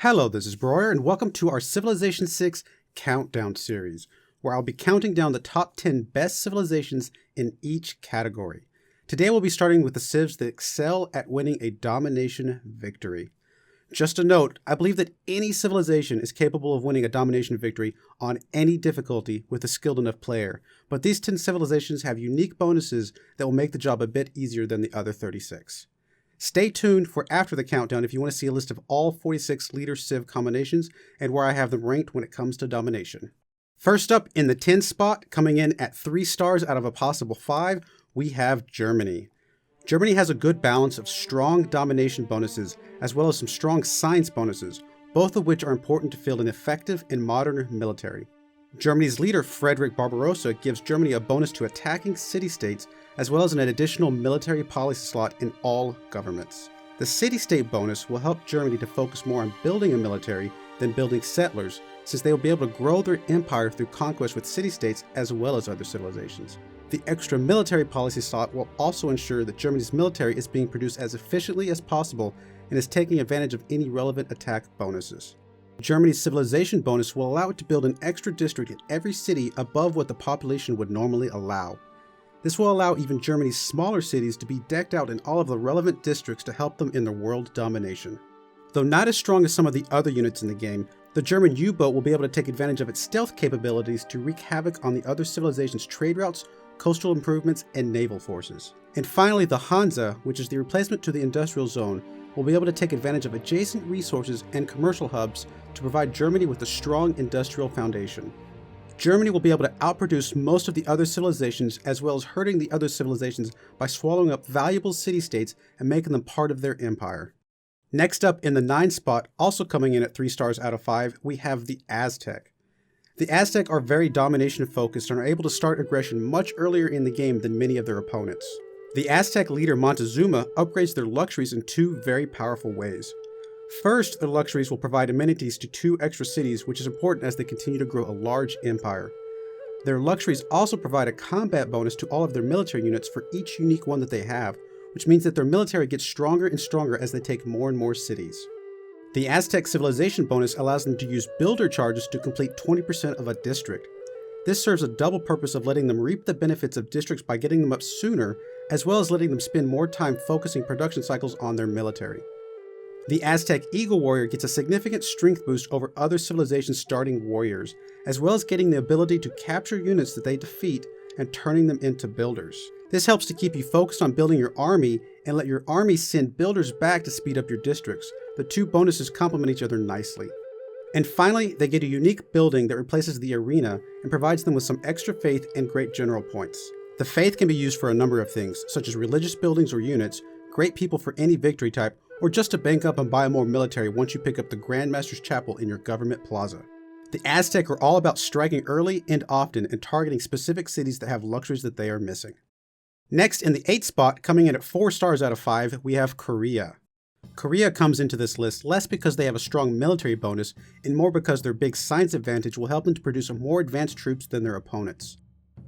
Hello, this is Broyar, and welcome to our Civilization 6 Countdown series, where I'll be counting down the top 10 best civilizations in each category. Today we'll be starting with the civs that excel at winning a domination victory. Just a note, I believe that any civilization is capable of winning a domination victory on any difficulty with a skilled enough player, but these 10 civilizations have unique bonuses that will make the job a bit easier than the other 36. Stay tuned for after the countdown if you want to see a list of all 46 leader civ combinations and where I have them ranked when it comes to domination. First up in the 10 spot, coming in at 3 stars out of a possible 5, we have Germany. Germany has a good balance of strong domination bonuses as well as some strong science bonuses, both of which are important to field an effective and modern military. Germany's leader, Frederick Barbarossa, gives Germany a bonus to attacking city-states as well as an additional military policy slot in all governments. The city-state bonus will help Germany to focus more on building a military than building settlers, since they will be able to grow their empire through conquest with city-states as well as other civilizations. The extra military policy slot will also ensure that Germany's military is being produced as efficiently as possible and is taking advantage of any relevant attack bonuses. Germany's civilization bonus will allow it to build an extra district in every city above what the population would normally allow. This will allow even Germany's smaller cities to be decked out in all of the relevant districts to help them in their world domination. Though not as strong as some of the other units in the game, the German U-boat will be able to take advantage of its stealth capabilities to wreak havoc on the other civilizations' trade routes, coastal improvements, and naval forces. And finally, the Hansa, which is the replacement to the industrial zone, will be able to take advantage of adjacent resources and commercial hubs to provide Germany with a strong industrial foundation. Germany will be able to outproduce most of the other civilizations as well as hurting the other civilizations by swallowing up valuable city-states and making them part of their empire. Next up in the 9 spot, also coming in at 3 stars out of 5, we have the Aztec. The Aztec are very domination focused and are able to start aggression much earlier in the game than many of their opponents. The Aztec leader Montezuma upgrades their luxuries in 2 very powerful ways. First, their luxuries will provide amenities to 2 extra cities, which is important as they continue to grow a large empire. Their luxuries also provide a combat bonus to all of their military units for each unique one that they have, which means that their military gets stronger and stronger as they take more and more cities. The Aztec civilization bonus allows them to use builder charges to complete 20% of a district. This serves a double purpose of letting them reap the benefits of districts by getting them up sooner, as well as letting them spend more time focusing production cycles on their military. The Aztec Eagle Warrior gets a significant strength boost over other civilizations' starting warriors, as well as getting the ability to capture units that they defeat and turning them into builders. This helps to keep you focused on building your army and let your army send builders back to speed up your districts. The 2 bonuses complement each other nicely. And finally, they get a unique building that replaces the arena and provides them with some extra faith and great general points. The faith can be used for a number of things, such as religious buildings or units, great people for any victory type, or just to bank up and buy more military once you pick up the Grandmaster's Chapel in your government plaza. The Aztec are all about striking early and often and targeting specific cities that have luxuries that they are missing. Next, in the 8th spot, coming in at 4 stars out of 5, we have Korea. Korea comes into this list less because they have a strong military bonus and more because their big science advantage will help them to produce more advanced troops than their opponents.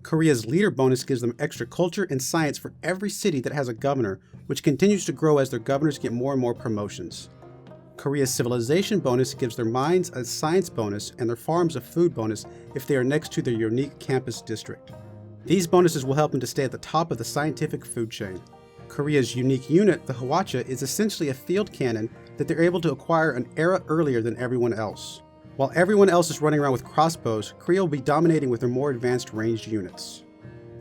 Korea's leader bonus gives them extra culture and science for every city that has a governor, which continues to grow as their governors get more and more promotions. Korea's civilization bonus gives their mines a science bonus and their farms a food bonus if they are next to their unique campus district. These bonuses will help them to stay at the top of the scientific food chain. Korea's unique unit, the Hwacha, is essentially a field cannon that they're able to acquire an era earlier than everyone else. While everyone else is running around with crossbows, Korea will be dominating with their more advanced ranged units.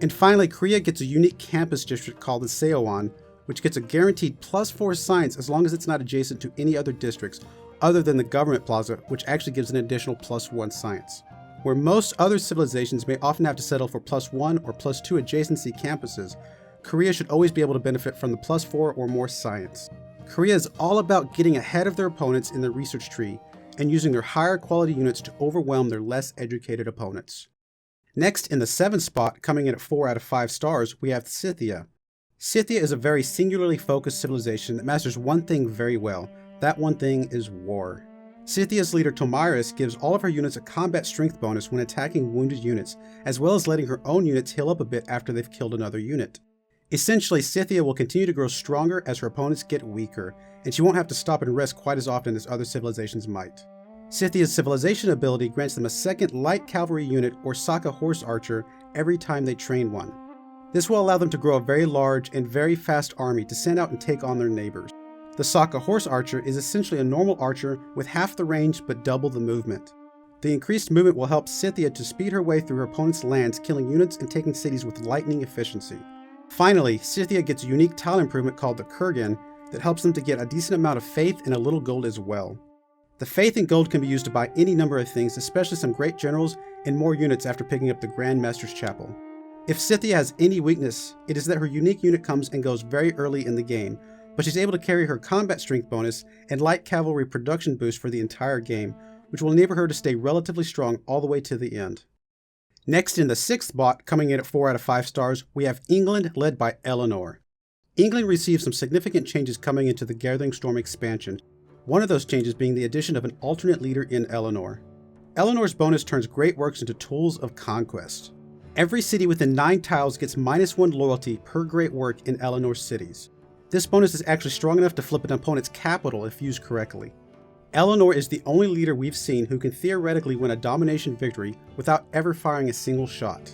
And finally, Korea gets a unique campus district called the Seowan, which gets a guaranteed +4 science as long as it's not adjacent to any other districts other than the government plaza, which actually gives an additional +1 science. Where most other civilizations may often have to settle for +1 or +2 adjacency campuses, Korea should always be able to benefit from the +4 or more science. Korea is all about getting ahead of their opponents in the research tree and using their higher quality units to overwhelm their less educated opponents. Next, in the 7th spot, coming in at 4 out of 5 stars, we have Scythia. Scythia is a very singularly focused civilization that masters one thing very well. That one thing is war. Scythia's leader Tomiris gives all of her units a combat strength bonus when attacking wounded units, as well as letting her own units heal up a bit after they've killed another unit. Essentially, Cynthia will continue to grow stronger as her opponents get weaker, and she won't have to stop and rest quite as often as other civilizations might. Cynthia's civilization ability grants them a second light cavalry unit or Saka horse archer every time they train one. This will allow them to grow a very large and very fast army to send out and take on their neighbors. The Saka horse archer is essentially a normal archer with half the range but double the movement. The increased movement will help Cynthia to speed her way through her opponent's lands, killing units and taking cities with lightning efficiency. Finally, Cynthia gets a unique tile improvement called the Kurgan that helps them to get a decent amount of faith and a little gold as well. The faith and gold can be used to buy any number of things, especially some great generals and more units after picking up the Grand Master's Chapel. If Cynthia has any weakness, it is that her unique unit comes and goes very early in the game, but she's able to carry her combat strength bonus and light cavalry production boost for the entire game, which will enable her to stay relatively strong all the way to the end. Next in the 6th spot, coming in at 4 out of 5 stars, we have England led by Eleanor. England received some significant changes coming into the Gathering Storm expansion, one of those changes being the addition of an alternate leader in Eleanor. Eleanor's bonus turns great works into tools of conquest. Every city within 9 tiles gets -1 loyalty per great work in Eleanor's cities. This bonus is actually strong enough to flip an opponent's capital if used correctly. Eleanor is the only leader we've seen who can theoretically win a domination victory without ever firing a single shot.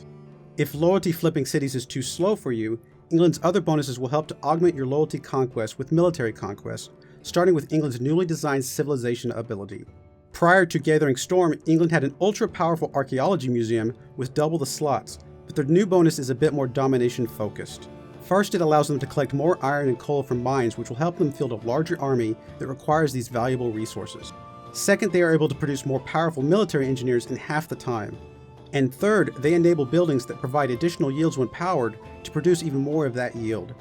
If loyalty flipping cities is too slow for you, England's other bonuses will help to augment your loyalty conquest with military conquest, starting with England's newly designed civilization ability. Prior to Gathering Storm, England had an ultra-powerful archaeology museum with double the slots, but their new bonus is a bit more domination focused. First, it allows them to collect more iron and coal from mines, which will help them field a larger army that requires these valuable resources. Second, they are able to produce more powerful military engineers in half the time. And third, they enable buildings that provide additional yields when powered to produce even more of that yield.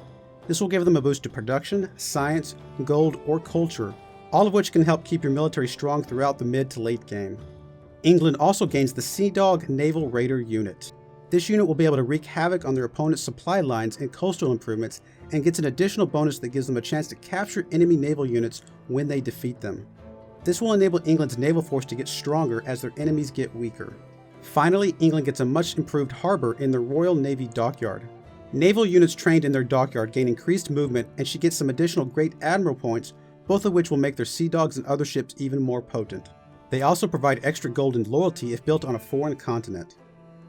This will give them a boost to production, science, gold, or culture, all of which can help keep your military strong throughout the mid to late game. England also gains the Sea Dog Naval Raider unit. This unit will be able to wreak havoc on their opponent's supply lines and coastal improvements, and gets an additional bonus that gives them a chance to capture enemy naval units when they defeat them. This will enable England's naval force to get stronger as their enemies get weaker. Finally, England gets a much improved harbor in the Royal Navy dockyard. Naval units trained in their dockyard gain increased movement, and she gets some additional Great Admiral points, both of which will make their Sea Dogs and other ships even more potent. They also provide extra gold and loyalty if built on a foreign continent.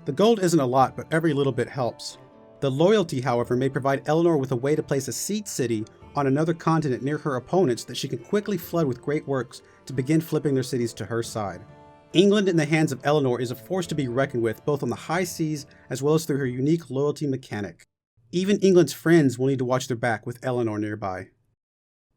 The gold isn't a lot, but every little bit helps. The loyalty, however, may provide Eleanor with a way to place a siege city on another continent near her opponents that she can quickly flood with great works to begin flipping their cities to her side. England in the hands of Eleanor is a force to be reckoned with, both on the high seas as well as through her unique loyalty mechanic. Even England's friends will need to watch their back with Eleanor nearby.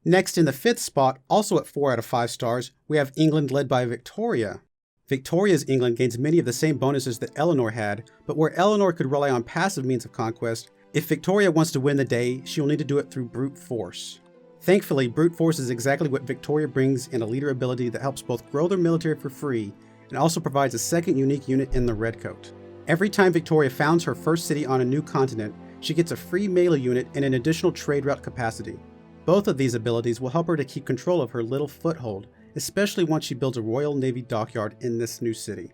Next in the 5th spot, also at 4 out of 5 stars, we have England led by Victoria. Victoria's England gains many of the same bonuses that Eleanor had, but where Eleanor could rely on passive means of conquest, if Victoria wants to win the day, she will need to do it through brute force. Thankfully, brute force is exactly what Victoria brings in a leader ability that helps both grow their military for free and also provides a second unique unit in the Redcoat. Every time Victoria founds her first city on a new continent, she gets a free melee unit and an additional trade route capacity. Both of these abilities will help her to keep control of her little foothold, especially once she builds a Royal Navy dockyard in this new city.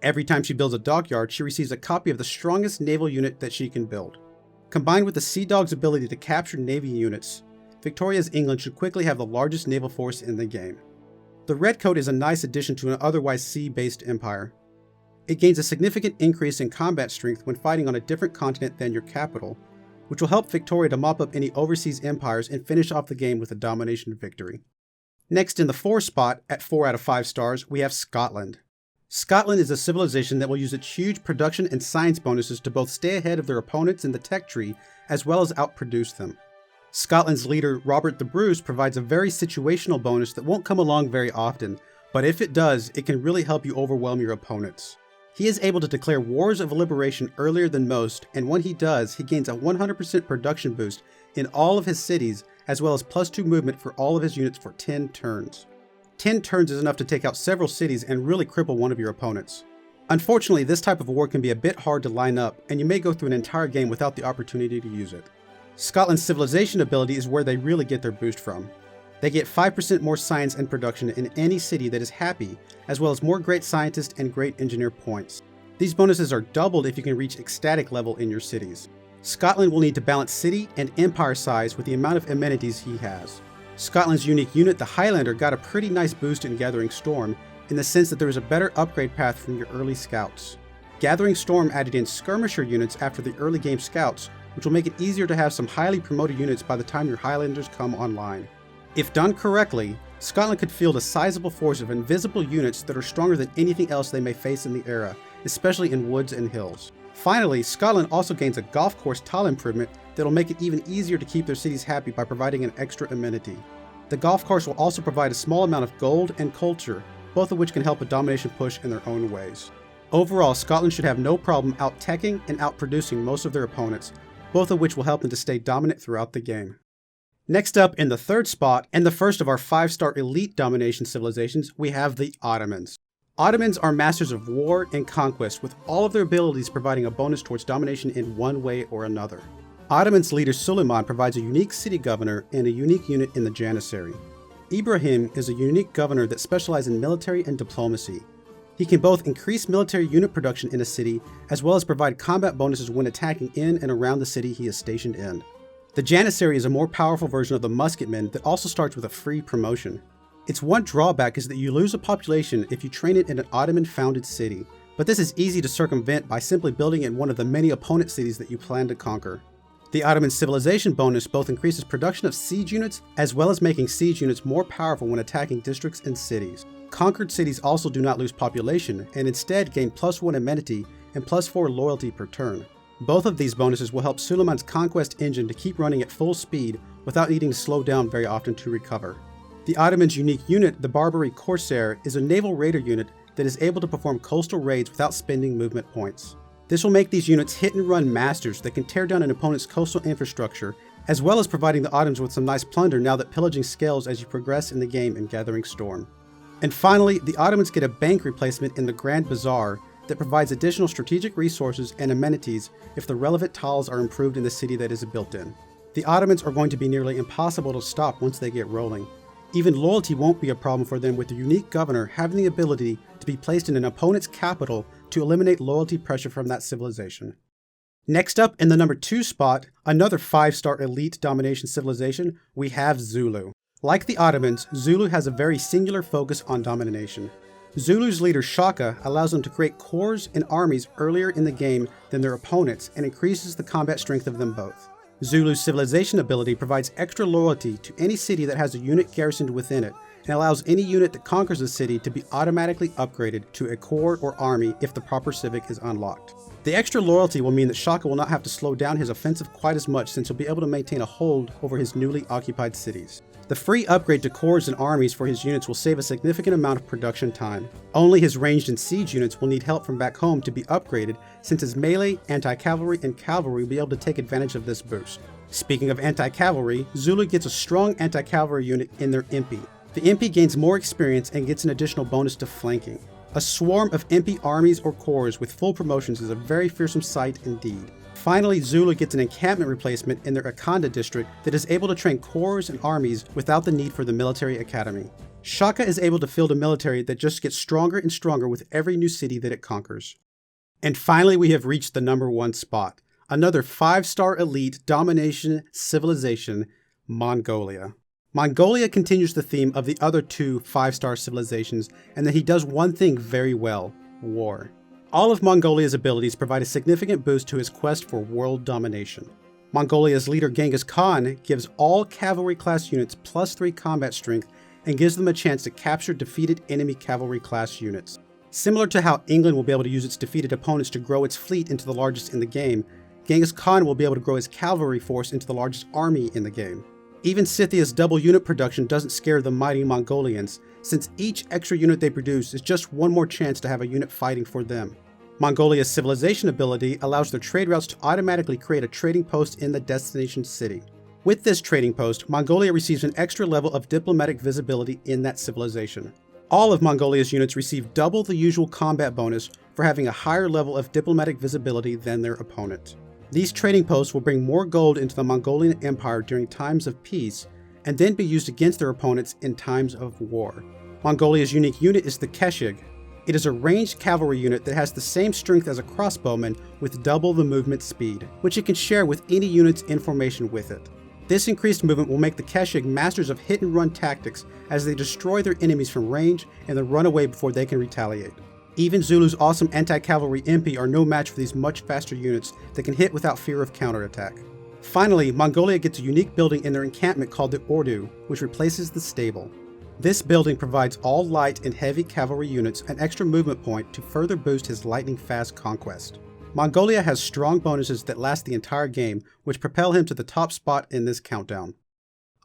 Every time she builds a dockyard, she receives a copy of the strongest naval unit that she can build. Combined with the Sea Dog's ability to capture Navy units, Victoria's England should quickly have the largest naval force in the game. The Redcoat is a nice addition to an otherwise sea-based empire. It gains a significant increase in combat strength when fighting on a different continent than your capital, which will help Victoria to mop up any overseas empires and finish off the game with a domination victory. Next in the 4th spot, at 4 out of 5 stars, we have Scotland. Scotland is a civilization that will use its huge production and science bonuses to both stay ahead of their opponents in the tech tree, as well as outproduce them. Scotland's leader, Robert the Bruce, provides a very situational bonus that won't come along very often, but if it does, it can really help you overwhelm your opponents. He is able to declare wars of liberation earlier than most, and when he does, he gains a 100% production boost in all of his cities, as well as +2 movement for all of his units for 10 turns. 10 turns is enough to take out several cities and really cripple one of your opponents. Unfortunately, this type of war can be a bit hard to line up, and you may go through an entire game without the opportunity to use it. Scotland's civilization ability is where they really get their boost from. They get 5% more science and production in any city that is happy, as well as more great scientist and great engineer points. These bonuses are doubled if you can reach ecstatic level in your cities. Scotland will need to balance city and empire size with the amount of amenities he has. Scotland's unique unit, the Highlander, got a pretty nice boost in Gathering Storm, in the sense that there is a better upgrade path from your early scouts. Gathering Storm added in skirmisher units after the early game scouts, which will make it easier to have some highly promoted units by the time your Highlanders come online. If done correctly, Scotland could field a sizable force of invisible units that are stronger than anything else they may face in the era, especially in woods and hills. Finally, Scotland also gains a golf course tile improvement that'll make it even easier to keep their cities happy by providing an extra amenity. The golf course will also provide a small amount of gold and culture, both of which can help a domination push in their own ways. Overall, Scotland should have no problem out-teching and out-producing most of their opponents, both of which will help them to stay dominant throughout the game. Next up, in the third spot, and the first of our 5-star elite domination civilizations, we have the Ottomans. Ottomans are masters of war and conquest, with all of their abilities providing a bonus towards domination in one way or another. Ottomans leader Suleiman provides a unique city governor and a unique unit in the Janissary. Ibrahim is a unique governor that specializes in military and diplomacy. He can both increase military unit production in a city, as well as provide combat bonuses when attacking in and around the city he is stationed in. The Janissary is a more powerful version of the musketmen that also starts with a free promotion. Its one drawback is that you lose a population if you train it in an Ottoman-founded city, but this is easy to circumvent by simply building it in one of the many opponent cities that you plan to conquer. The Ottoman civilization bonus both increases production of siege units, as well as making siege units more powerful when attacking districts and cities. Conquered cities also do not lose population, and instead gain +1 amenity and +4 loyalty per turn. Both of these bonuses will help Suleiman's conquest engine to keep running at full speed without needing to slow down very often to recover. The Ottomans' unique unit, the Barbary Corsair, is a naval raider unit that is able to perform coastal raids without spending movement points. This will make these units hit-and-run masters that can tear down an opponent's coastal infrastructure, as well as providing the Ottomans with some nice plunder now that pillaging scales as you progress in the game in Gathering Storm. And finally, the Ottomans get a bank replacement in the Grand Bazaar that provides additional strategic resources and amenities if the relevant tiles are improved in the city that is built in. The Ottomans are going to be nearly impossible to stop once they get rolling. Even loyalty won't be a problem for them, with the unique governor having the ability to be placed in an opponent's capital to eliminate loyalty pressure from that civilization. Next up, in the number 2 spot, another 5-star elite domination civilization, we have Zulu. Like the Ottomans, Zulu has a very singular focus on domination. Zulu's leader Shaka allows them to create corps and armies earlier in the game than their opponents and increases the combat strength of them both. Zulu's civilization ability provides extra loyalty to any city that has a unit garrisoned within it, and allows any unit that conquers a city to be automatically upgraded to a corps or army if the proper civic is unlocked. The extra loyalty will mean that Shaka will not have to slow down his offensive quite as much, since he'll be able to maintain a hold over his newly occupied cities. The free upgrade to corps and armies for his units will save a significant amount of production time. Only his ranged and siege units will need help from back home to be upgraded, since his melee, anti-cavalry, and cavalry will be able to take advantage of this boost. Speaking of anti-cavalry, Zulu gets a strong anti-cavalry unit in their Impi. The Impi gains more experience and gets an additional bonus to flanking. A swarm of Impi armies or corps with full promotions is a very fearsome sight indeed. Finally, Zulu gets an encampment replacement in their Akanda district that is able to train corps and armies without the need for the military academy. Shaka is able to field a military that just gets stronger and stronger with every new city that it conquers. And finally, we have reached the number 1 spot. Another 5-star elite domination civilization, Mongolia. Mongolia continues the theme of the other 2 5-star civilizations, and that he does one thing very well: war. All of Mongolia's abilities provide a significant boost to his quest for world domination. Mongolia's leader Genghis Khan gives all cavalry class units +3 combat strength and gives them a chance to capture defeated enemy cavalry class units. Similar to how England will be able to use its defeated opponents to grow its fleet into the largest in the game, Genghis Khan will be able to grow his cavalry force into the largest army in the game. Even Cynthia's double unit production doesn't scare the mighty Mongolians, since each extra unit they produce is just one more chance to have a unit fighting for them. Mongolia's civilization ability allows their trade routes to automatically create a trading post in the destination city. With this trading post, Mongolia receives an extra level of diplomatic visibility in that civilization. All of Mongolia's units receive double the usual combat bonus for having a higher level of diplomatic visibility than their opponent. These trading posts will bring more gold into the Mongolian Empire during times of peace, and then be used against their opponents in times of war. Mongolia's unique unit is the Keshig. It is a ranged cavalry unit that has the same strength as a crossbowman with double the movement speed, which it can share with any units in formation with it. This increased movement will make the Keshig masters of hit-and-run tactics as they destroy their enemies from range and then run away before they can retaliate. Even Zulu's awesome anti-cavalry MP are no match for these much faster units that can hit without fear of counterattack. Finally, Mongolia gets a unique building in their encampment called the Ordu, which replaces the stable. This building provides all light and heavy cavalry units an extra movement point to further boost his lightning-fast conquest. Mongolia has strong bonuses that last the entire game, which propel him to the top spot in this countdown.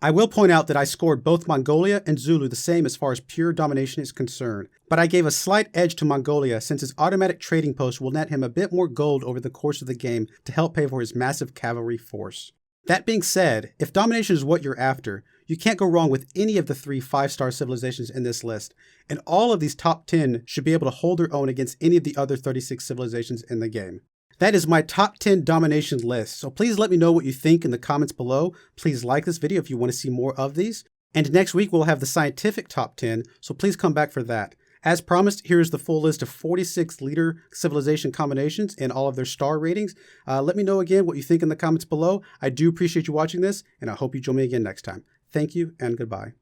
I will point out that I scored both Mongolia and Zulu the same as far as pure domination is concerned, but I gave a slight edge to Mongolia since his automatic trading post will net him a bit more gold over the course of the game to help pay for his massive cavalry force. That being said, if domination is what you're after, you can't go wrong with any of the 3 5-star civilizations in this list, and all of these top 10 should be able to hold their own against any of the other 36 civilizations in the game. That is my top 10 domination list, so please let me know what you think in the comments below. Please like this video if you want to see more of these. And next week we'll have the scientific top 10, so please come back for that. As promised, here's the full list of 46 leader civilization combinations and all of their star ratings. Let me know again what you think in the comments below. I do appreciate you watching this, and I hope you join me again next time. Thank you and goodbye.